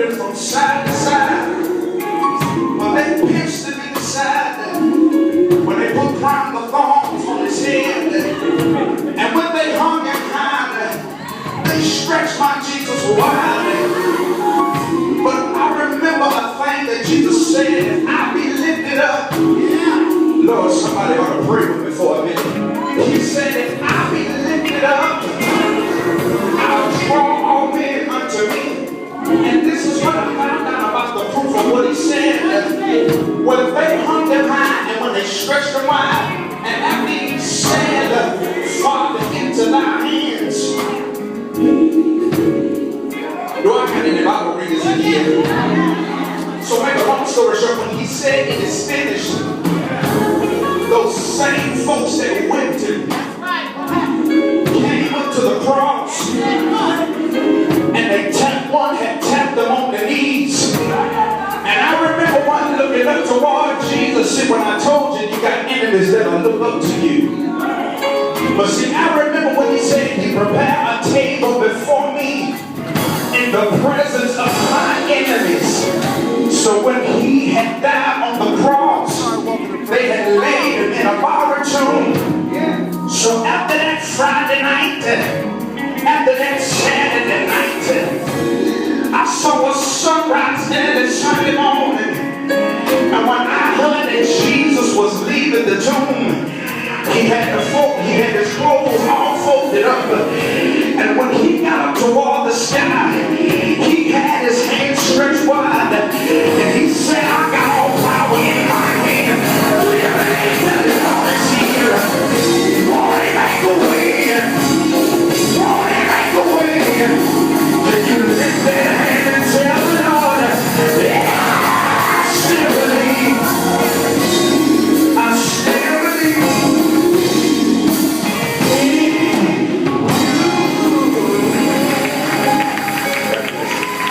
moving from side to side. But they pierced him in the side. When they put crown of thorns on his head. And when they hung him high, they stretched my Jesus wide. But I remember a thing that Jesus said, I'll be lifted up. Lord, somebody ought to pray with me for a minute. He said, if I be lifted up, I'll draw all men unto me. And this is what I found out about the proof of what he said. When they hung him high and when they stretched him wide, and after he said, Father, into thy hands. Do I got any Bible readers in here? So make a long story short, when he said it is finished, those same folks that went to came up to the cross and they tapped, one had tapped them on the knees. And I remember one looking up toward Jesus. See, when I told you, you got enemies that'll look up to you. But see, I remember when he said, he prepared a table before me in the presence of my enemies. So when he had died on the cross, they had laid him in a borrowed tomb. So after that Friday night, after that Saturday night, I saw a sunrise early Sunday morning. And when I heard that Jesus was leaving the tomb, he had his clothes all folded up.